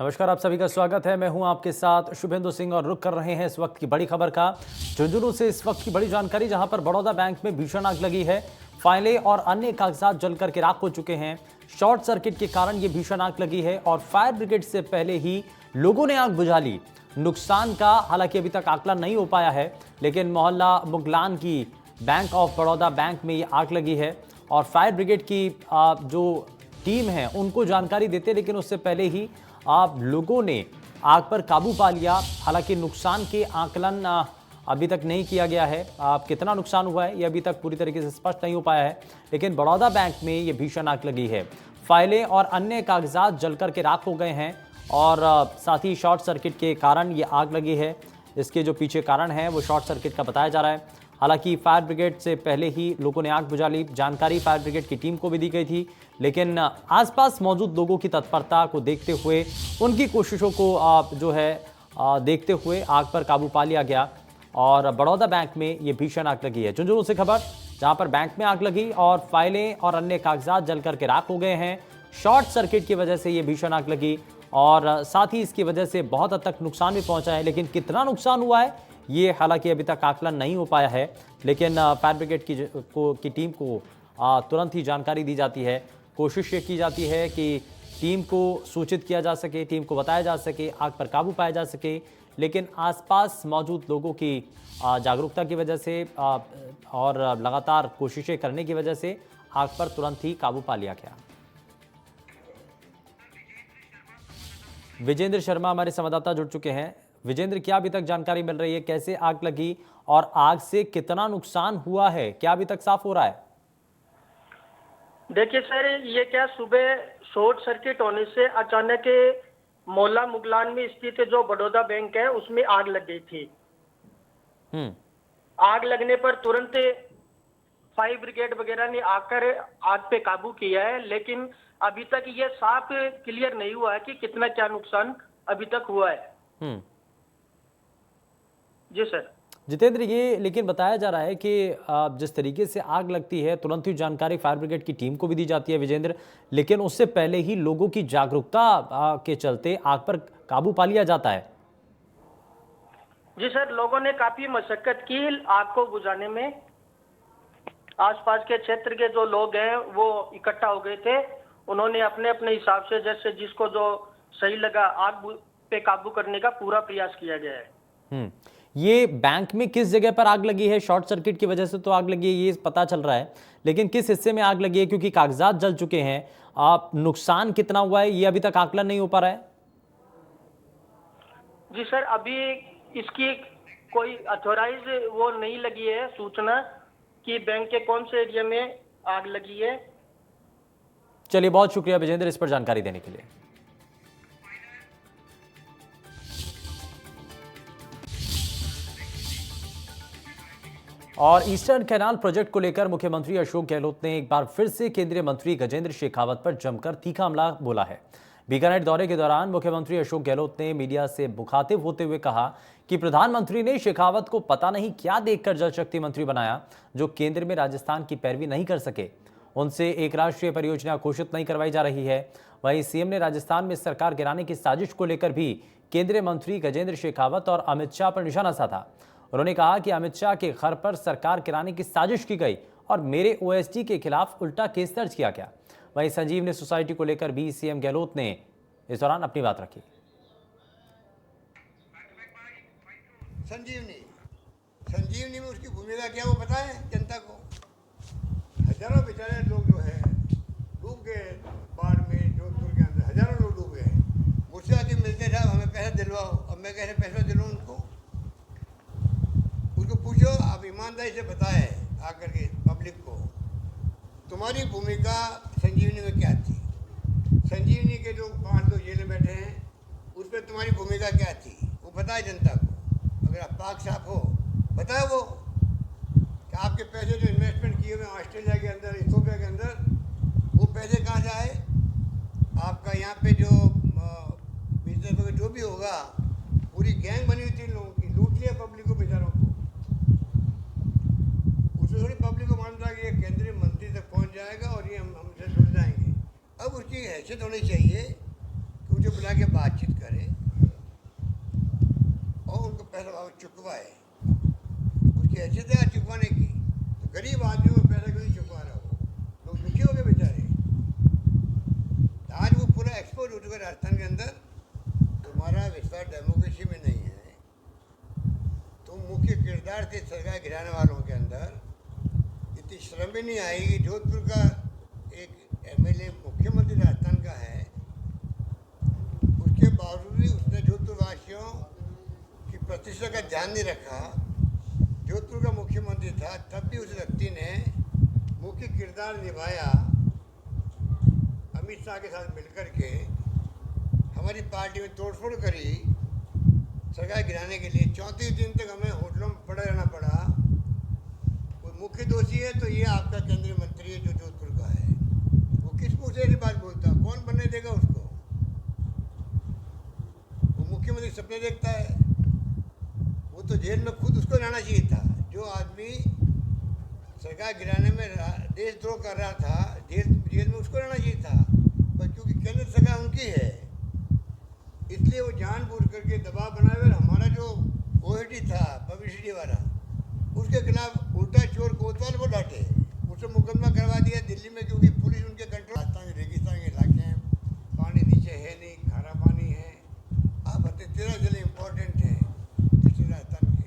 नमस्कार, आप सभी का स्वागत है। मैं हूं आपके साथ शुभेंदु सिंह और रुक कर रहे हैं इस वक्त की बड़ी खबर का। झुंझुनू से इस वक्त की बड़ी जानकारी, जहां पर बड़ौदा बैंक में भीषण आग लगी है। फाइलें और अन्य कागजात जलकर के राख हो चुके हैं। शॉर्ट सर्किट के कारण यह भीषण आग लगी है और फायर ब्रिगेड से पहले ही लोगों ने आग बुझा ली। नुकसान का हालांकि अभी तक आकलन नहीं हो पाया है, लेकिन मोहल्ला मुगलान की बैंक ऑफ बड़ौदा बैंक में ये आग लगी है और फायर ब्रिगेड की जो टीम है उनको जानकारी देते, लेकिन उससे पहले ही आप लोगों ने आग पर काबू पा लिया। हालांकि नुकसान के आकलन अभी तक नहीं किया गया है। कितना नुकसान हुआ है ये अभी तक पूरी तरीके से स्पष्ट नहीं हो पाया है, लेकिन बड़ौदा बैंक में ये भीषण आग लगी है। फाइलें और अन्य कागजात जलकर के राख हो गए हैं और साथ ही शॉर्ट सर्किट के कारण ये आग लगी है। इसके जो पीछे कारण है वो शॉर्ट सर्किट का बताया जा रहा है। हालांकि फायर ब्रिगेड से पहले ही लोगों ने आग बुझा ली। जानकारी फायर ब्रिगेड की टीम को भी दी गई थी, लेकिन आसपास मौजूद लोगों की तत्परता को देखते हुए, उनकी कोशिशों को देखते हुए आग पर काबू पा लिया गया और बड़ौदा बैंक में ये भीषण आग लगी है। झुंझुनू से खबर, जहां पर बैंक में आग लगी और फाइलें और अन्य कागजात जलकर के राख हो गए हैं। शॉर्ट सर्किट की वजह से ये भीषण आग लगी और साथ ही इसकी वजह से बहुत हद तक नुकसान भी पहुंचा है, लेकिन कितना नुकसान हुआ है ये हालांकि अभी तक आकलन नहीं हो पाया है। लेकिन फायर ब्रिगेड की टीम को तुरंत ही जानकारी दी जाती है। कोशिश ये की जाती है कि टीम को सूचित किया जा सके, टीम को बताया जा सके, आग पर काबू पाया जा सके, लेकिन आसपास मौजूद लोगों की जागरूकता की वजह से और लगातार कोशिशें करने की वजह से आग पर तुरंत ही काबू पा लिया गया। विजेंद्र शर्मा हमारे संवाददाता जुड़ चुके हैं। विजेंद्र, क्या अभी तक जानकारी मिल रही है, कैसे आग लगी और आग से कितना नुकसान हुआ है, क्या अभी तक साफ हो रहा है? देखिए सर, ये क्या सुबह शॉर्ट सर्किट होने से अचानक मोहल्ला मुगलान में स्थित जो बड़ौदा बैंक है उसमें आग लग गई थी। आग लगने पर तुरंत फायर ब्रिगेड वगैरह ने आकर आग पे काबू किया है, लेकिन अभी तक ये साफ क्लियर नहीं हुआ है कि कितना क्या नुकसान अभी तक हुआ है। जी सर। जितेंद्र, ये लेकिन बताया जा रहा है कि जिस तरीके से आग लगती है तुरंत ही जानकारी फायर ब्रिगेड की टीम को भी दी जाती है विजेंद्र, लेकिन उससे पहले ही लोगों की जागरूकता के चलते आग पर काबू पा लिया जाता है। जी सर, लोगों ने काफी मशक्कत की आग को बुझाने में। आसपास के क्षेत्र के जो लोग हैं वो इकट्ठा हो गए थे। उन्होंने अपने अपने हिसाब से जैसे जिसको जो सही लगा आग पे काबू करने का पूरा प्रयास किया गया है। ये बैंक में किस जगह पर आग लगी है? शॉर्ट सर्किट की वजह से तो आग लगी है ये पता चल रहा है, लेकिन किस हिस्से में आग लगी है, क्योंकि कागजात जल चुके हैं। नुकसान कितना हुआ है ये अभी तक आकलन नहीं हो पा रहा है। जी सर, अभी इसकी कोई अथॉराइज वो नहीं लगी है सूचना कि बैंक के कौन से एरिया में आग लगी है। चलिए, बहुत शुक्रिया विजेंद्र इस पर जानकारी देने के लिए। और ईस्टर्न कैनाल प्रोजेक्ट को लेकर मुख्यमंत्री अशोक गहलोत ने एक बार फिर से केंद्रीय मंत्री गजेंद्र शेखावत पर जमकर तीखा हमला बोला है। बीकानेर दौरे के दौरान मुख्यमंत्री अशोक गहलोत ने मीडिया से मुखातिब होते हुए कहा कि प्रधानमंत्री ने शेखावत को पता नहीं क्या देखकर जल शक्ति मंत्री बनाया, जो केंद्र में राजस्थान की पैरवी नहीं कर सके। उनसे एक राष्ट्रीय परियोजना घोषित नहीं करवाई जा रही है। वहीं सीएम ने राजस्थान में सरकार गिराने की साजिश को लेकर भी केंद्रीय मंत्री गजेंद्र शेखावत और अमित शाह पर निशाना साधा। उन्होंने कहा कि अमित शाह के घर पर सरकार गिराने की साजिश की गई और मेरे ओएसडी के खिलाफ उल्टा केस दर्ज किया गया। वहीं संजीवनी सोसाइटी को लेकर भी सीएम गहलोत ने इस दौरान अपनी बात रखी। संजीवनी में उसकी भूमिका क्या वो पता है जनता को। हजारों बेचारे लोग जो है डूब गए बाढ़ में, जोधपुर के अंदर हजारों लोग डूब गए। मुझसे आके मिलते साहब हमें पैसा दिलवाओ, अब मैं कैसे पैसा दिलवाऊँ उनको पूछो। आप ईमानदारी से बताए आकर के पब्लिक को तुम्हारी भूमिका संजीवनी में क्या थी। संजीवनी के जो 5 लोग जेल में बैठे हैं उस पर तुम्हारी भूमिका क्या थी वो बताए जनता को। अगर आप पाक साफ हो बताए वो कि आपके पैसे जो इन्वेस्टमेंट किए हुए ऑस्ट्रेलिया के अंदर, इथोपिया के अंदर, वो पैसे कहाँ जाए। आपका यहाँ पे जो बिजनेस वगैरह जो भी होगा, पूरी गैंग बनी हुई थी लोगों की, लूट लिया पब्लिक को, बेचारों को। थोड़ी पब्लिक को मालूम था कि ये केंद्रीय मंत्री तक पहुंच जाएगा और ये हमसे जुड़ जाएंगे। अब उसकी हैसियत होनी चाहिए कि मुझे बुला के बातचीत करे और उनको पैसा चुकवाए। उसकी हैसियत है चुकवाने की, तो गरीब आदमी को पैसा क्यों नहीं चुकवा रहा हो? लोग दुखी हो गए बेचारे। आज वो पूरा एक्सपोर्ट हो चुका राजस्थान के अंदर। तुम्हारा विश्वास डेमोक्रेसी में नहीं है। तुम मुख्य किरदार थे सरकार गिराने वालों के अंदर। इतनी शर्म भी नहीं आएगी। जोधपुर का एक एमएलए मुख्यमंत्री राजस्थान का है, उसके बावजूद भी उसने जोधपुर वासियों की प्रतिष्ठा का ध्यान नहीं रखा। जोधपुर का मुख्यमंत्री था, तब भी उस व्यक्ति ने मुख्य किरदार निभाया। अमित शाह के साथ मिलकर के हमारी पार्टी में तोड़फोड़ करी सरकार गिराने के लिए। 34 दिन तक हमें होटलों में पड़ा रहना पड़ा। कोई मुख्य दोषी है तो ये आपका केंद्रीय मंत्री है जो जोधपुर का है। वो किस मुँह से ऐसी बात बोलता? कौन बनने देगा उसको? वो मुख्यमंत्री सपने देखता है। वो तो जेल में खुद उसको रहना चाहिए था। जो आदमी सरकार गिराने में देशद्रोह कर रहा था, जेल में उसको रहना चाहिए था। पर क्योंकि केंद्र सरकार उनकी है, इसलिए वो जानबूझ करके दबाव बनाए हुए। हमारा जो ओएडी था पब्लिसिटी वाला, उसके खिलाफ उल्टा चोर कोतवाल को डांटे, उससे मुकदमा करवा दिया दिल्ली में, क्योंकि पुलिस उनके कंट्रोल। राजस्थान के रेगिस्तान के इलाके हैं, पानी नीचे है नहीं, खारा पानी है। आप बताते 13 जिले इंपॉर्टेंट हैं पिछले राजस्थान के।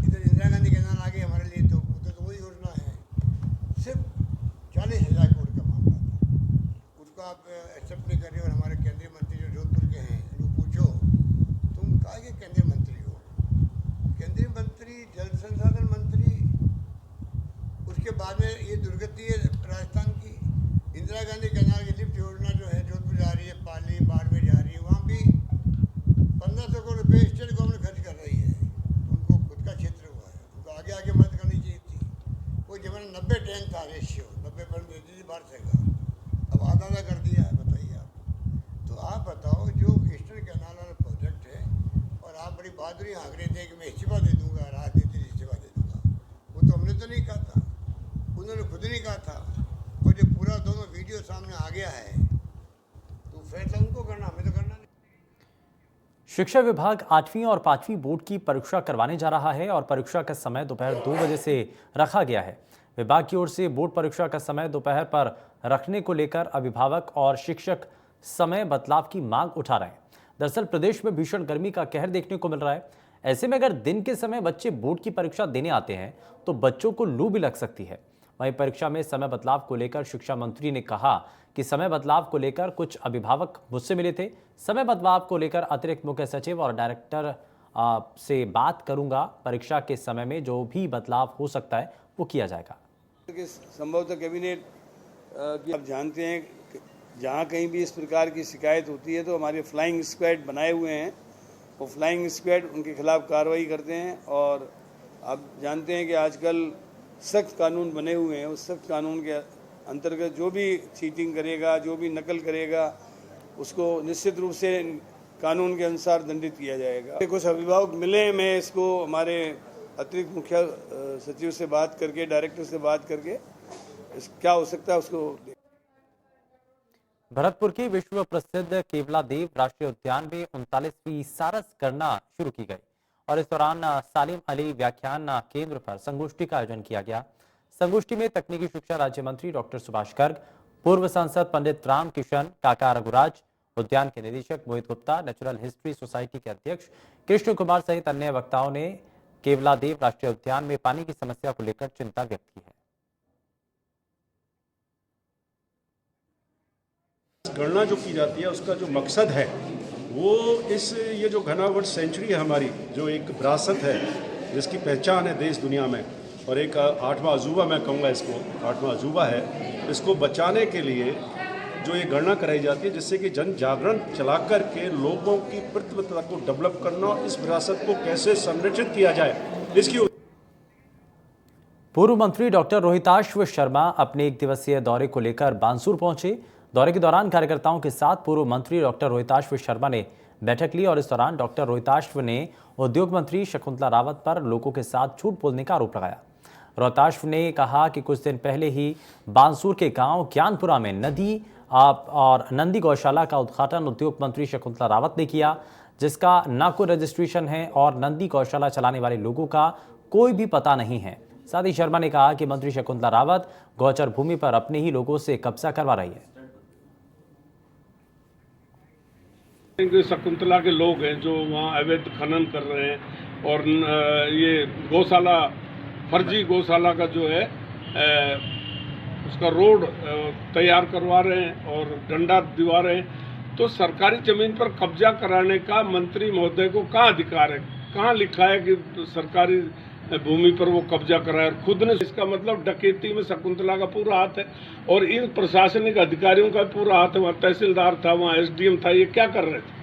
इधर इंदिरा गांधी कैनाल आ गए हमारे लिए, तो उधर तो वही योजना है। सिर्फ 40,000 करोड़ का मामला था, उसको आप एक्सेप्ट नहीं कर रहे। और हमारे केंद्रीय मंत्री जो जोधपुर के हैं, पूछो तुम कहा के केंद्रीय मंत्री हो? केंद्रीय मंत्री, जल संसाधन मंत्री। उसके बाद में ये दुर्गति है राजस्थान की। इंदिरा गांधी कैनाल की लिफ्ट योजना जो है जोधपुर जा रही है, पाली बाड़मेर जा रही है, वहाँ भी 1500 करोड़ रुपये स्टेट गवर्नमेंट खर्च कर रही है। उनको खुद का क्षेत्र हुआ है, उनको आगे आगे मदद करनी चाहिए थी। वो जमाना 90-10 था रेशियो, 90% देती थी बाहर सरकार, अब आधा कर दिया है। बताइए आप। तो आप बताओ, जो ईस्टर्न कैनाल वाला प्रोजेक्ट है, और आप बड़ी बहादुरी हाँक रहे थे कि मैं इस्तीफा दे दूंगा, राजनीति से इस्तीफा दे दूंगा। वो तो हमने तो नहीं कहा था, उन्होंने खुद नहीं कहा था। और जो पूरा दोनों वीडियो सामने आ गया है, तो फैसला उनको करना, हमें तो करना नहीं। शिक्षा विभाग 8वीं और 5वीं बोर्ड की परीक्षा करवाने जा रहा है और परीक्षा का समय दोपहर 2 बजे से रखा गया है। विभाग की ओर से बोर्ड परीक्षा का समय दोपहर पर रखने को लेकर अभिभावक और शिक्षक समय बदलाव की मांग उठा रहे हैं। दरअसल प्रदेश में भीषण गर्मी का कहर देखने को मिल रहा है। ऐसे में अगर दिन के समय बच्चे बोर्ड की परीक्षा देने आते हैं तो बच्चों को लू भी लग सकती है। वहीं परीक्षा में समय बदलाव को लेकर शिक्षा मंत्री ने कहा कि समय बदलाव को लेकर कुछ अभिभावक मुझसे मिले थे। समय बदलाव को लेकर अतिरिक्त मुख्य सचिव और डायरेक्टर से बात करूंगा। परीक्षा के समय में जो भी बदलाव हो सकता है वो किया जाएगा। संभवतः कैबिनेट की आप जानते हैं, जहाँ कहीं भी इस प्रकार की शिकायत होती है तो हमारे फ्लाइंग स्क्वाड बनाए हुए हैं। वो फ्लाइंग स्क्वाड उनके खिलाफ कार्रवाई करते हैं। और आप जानते हैं कि आजकल सख्त कानून बने हुए हैं। उस सख्त कानून के अंतर्गत जो भी चीटिंग करेगा, जो भी नकल करेगा, उसको निश्चित रूप से कानून के अनुसार दंडित किया जाएगा। कुछ अभिभावक मिले, मैं इसको हमारे अतिरिक्त मुख्य सचिव से बात करके, डायरेक्टर से बात करके क्या हो सकता है उसको। भरतपुर की विश्व प्रसिद्ध केवलादेव राष्ट्रीय उद्यान में 39वीं सारस गणना शुरू की गई और इस दौरान सालिम अली व्याख्यान केंद्र पर संगोष्ठी का आयोजन किया गया। संगोष्ठी में तकनीकी शिक्षा राज्य मंत्री डॉक्टर सुभाष गर्ग, पूर्व सांसद पंडित राम किशन काका रघुराज, उद्यान के निदेशक मोहित गुप्ता, नेचुरल हिस्ट्री सोसाइटी के अध्यक्ष कृष्ण कुमार सहित अन्य वक्ताओं ने केवलादेव राष्ट्रीय उद्यान में पानी की समस्या को लेकर चिंता व्यक्त की है। गणना जो की जाती है उसका जो मकसद है वो ये जो घनावट सेंचुरी है हमारी, जो एक विरासत है जिसकी पहचान है देश दुनिया में, और एक 8वां अजूबा मैं कहूँगा इसको, 8वां अजूबा है, इसको बचाने के लिए जो ये गणना कराई जाती है, जिससे कि जन जागरण चला कर के लोगों की प्रतिबद्धता को डेवलप करना और इस विरासत को कैसे संरक्षित किया जाए इसकी। पूर्व मंत्री डॉक्टर रोहिताश्व शर्मा अपने 1 दिवसीय दौरे को लेकर बानसूर पहुंचे। दौरे के दौरान कार्यकर्ताओं के साथ पूर्व मंत्री डॉक्टर रोहिताश्व शर्मा ने बैठक ली और इस दौरान डॉक्टर रोहिताश्व ने उद्योग मंत्री शकुंतला रावत पर लोगों के साथ झूठ बोलने का आरोप लगाया। रोहिताश्व ने कहा कि कुछ दिन पहले ही बानसूर के गांव ज्ञानपुरा में नदी और नंदी गौशाला का उद्घाटन उद्योग मंत्री शकुंतला रावत ने किया, जिसका न कोई रजिस्ट्रेशन है और नंदी गौशाला चलाने वाले लोगों का कोई भी पता नहीं है। साथ ही शर्मा ने कहा कि मंत्री शकुंतला रावत गौचर भूमि पर अपने ही लोगों से कब्जा करवा रही है। शकुंतला के लोग हैं जो वहाँ अवैध खनन कर रहे हैं और ये गौशाला, फर्जी गौशाला का जो है उसका रोड तैयार करवा रहे हैं और डंडा दिवा रहे हैं। तो सरकारी जमीन पर कब्जा कराने का मंत्री महोदय को कहाँ अधिकार है? कहाँ लिखा है कि सरकारी भूमि पर वो कब्जा कराए? और खुद ने, इसका मतलब डकैती में शकुंतला का पूरा हाथ है और इन प्रशासनिक अधिकारियों का पूरा हाथ है। वहाँ तहसीलदार था, वहाँ एसडीएम था, ये क्या कर रहे थे?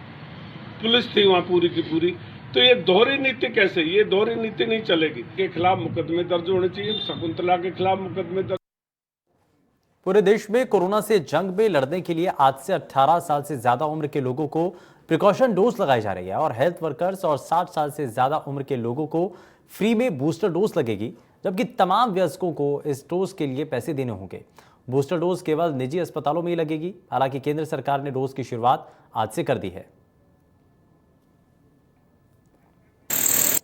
पुलिस थी वहाँ पूरी की पूरी। तो ये दोहरी नीति कैसे? ये दोहरी नीति नहीं चलेगी। के खिलाफ मुकदमे दर्ज होने चाहिए, शकुंतला के खिलाफ मुकदमे दर्ज। पूरे देश में कोरोना से जंग में लड़ने के लिए आज से 18 साल से ज्यादा उम्र के लोगों को प्रिकॉशन डोज लगाई जा रही है और हेल्थ वर्कर्स और 60 साल से ज्यादा उम्र के लोगों को फ्री में बूस्टर डोज लगेगी, जबकि तमाम वयस्कों को इस डोज के लिए पैसे देने होंगे। बूस्टर डोज केवल निजी अस्पतालों में ही लगेगी। हालांकि केंद्र सरकार ने डोज की शुरुआत आज से कर दी है।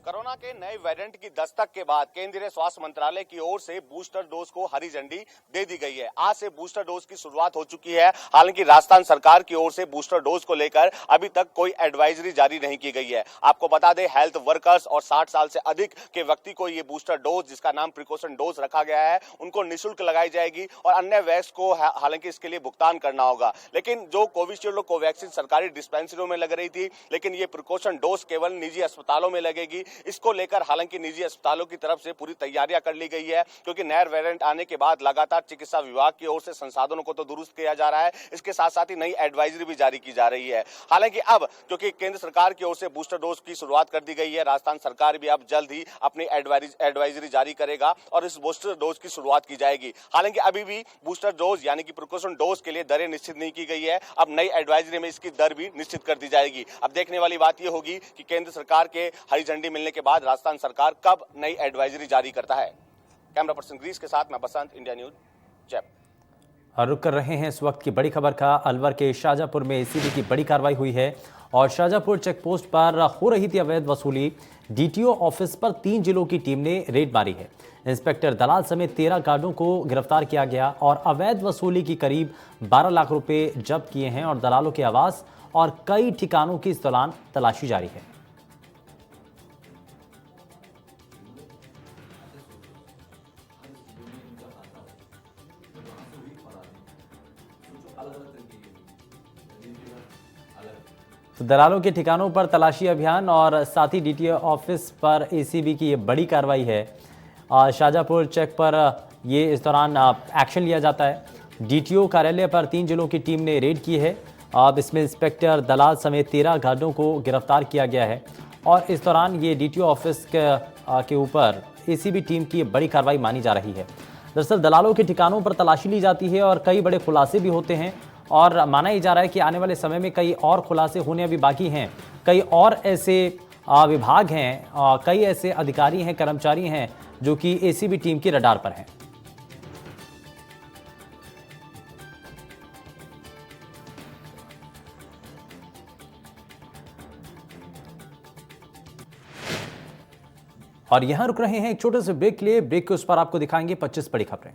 कोरोना के नए वेरिएंट की दस्तक के बाद केंद्रीय स्वास्थ्य मंत्रालय की ओर से बूस्टर डोज को हरी झंडी दे दी गई है। आज से बूस्टर डोज की शुरुआत हो चुकी है। हालांकि राजस्थान सरकार की ओर से बूस्टर डोज को लेकर अभी तक कोई एडवाइजरी जारी नहीं की गई है। आपको बता दें, हेल्थ वर्कर्स और 60 साल से अधिक के व्यक्ति को ये बूस्टर डोज, जिसका नाम प्रिकॉशन डोज रखा गया है, उनको निःशुल्क लगाई जाएगी और अन्य वैक्सीन को हालांकि इसके लिए भुगतान करना होगा। लेकिन जो कोविशील्ड और कोवैक्सीन सरकारी डिस्पेंसरियों में लग रही थी, लेकिन ये प्रिकॉशन डोज केवल निजी अस्पतालों में लगेगी। इसको लेकर हालांकि निजी अस्पतालों की तरफ से पूरी तैयारियां कर ली गई है, क्योंकि नया वेरिएंट आने के बाद लगातार चिकित्सा विभाग की ओर से संसाधनों को तो दुरुस्त किया जा रहा है, इसके साथ साथ ही नई एडवाइजरी भी जारी की जा रही है। हालांकि अब क्योंकि केंद्र सरकार की ओर से बूस्टर डोज की शुरुआत कर दी गई है, राजस्थान सरकार भी अब जल्द ही अपनी एडवाइजरी जारी करेगा और इस बूस्टर डोज की शुरुआत की जाएगी। हालांकि अभी भी बूस्टर डोज यानी कि प्रिकॉशन डोज के लिए दरें निश्चित नहीं की गई है। अब नई एडवाइजरी में इसकी दर भी निश्चित कर दी जाएगी। अब देखने वाली बात यह होगी कि केंद्र सरकार के हरी झंडी मिलने के बाद राजस्थान सरकार कब नई एडवाइजरी जारी करता है। कैमरा पर्सन ग्रीस के साथ मैं बसंत, इंडिया न्यूज, जयपुर। और रुक कर रहे हैं इस वक्त की बड़ी खबर का। अलवर के शाहजहांपुर में एसीबी की बड़ी कार्रवाई हुई है और शाहजहांपुर चेकपोस्ट पर हो रही थी अवैध वसूली। डीटीओ ऑफिस पर 3 जिलों की टीम ने रेड मारी है। इंस्पेक्टर दलाल समेत 13 गार्डों को गिरफ्तार किया गया और अवैध वसूली की करीब 12 लाख रुपए जब्त किए हैं और दलालों के आवास और कई ठिकानों की इस दौरान तलाशी जारी है। तो दलालों के ठिकानों पर तलाशी अभियान और साथ ही डीटीओ ऑफिस पर एसीबी की ये बड़ी कार्रवाई है। शाहजहांपुर चेक पर ये इस दौरान एक्शन लिया जाता है। डीटीओ कार्यालय पर 3 जिलों की टीम ने रेड की है। अब इसमें इंस्पेक्टर दलाल समेत 13 गार्डों को गिरफ्तार किया गया है और इस दौरान ये डीटीओ ऑफिस के ऊपर एसीबी टीम की बड़ी कार्रवाई मानी जा रही है। दरअसल दलालों के ठिकानों पर तलाशी ली जाती है और कई बड़े खुलासे भी होते हैं और माना ही जा रहा है कि आने वाले समय में कई और खुलासे होने अभी बाकी हैं। कई और ऐसे विभाग हैं, कई ऐसे अधिकारी हैं, कर्मचारी हैं जो कि एसीबी टीम की रडार पर हैं। और यहां रुक रहे हैं एक छोटे से ब्रेक के लिए। ब्रेक के उस पर आपको दिखाएंगे 25 बड़ी खबरें।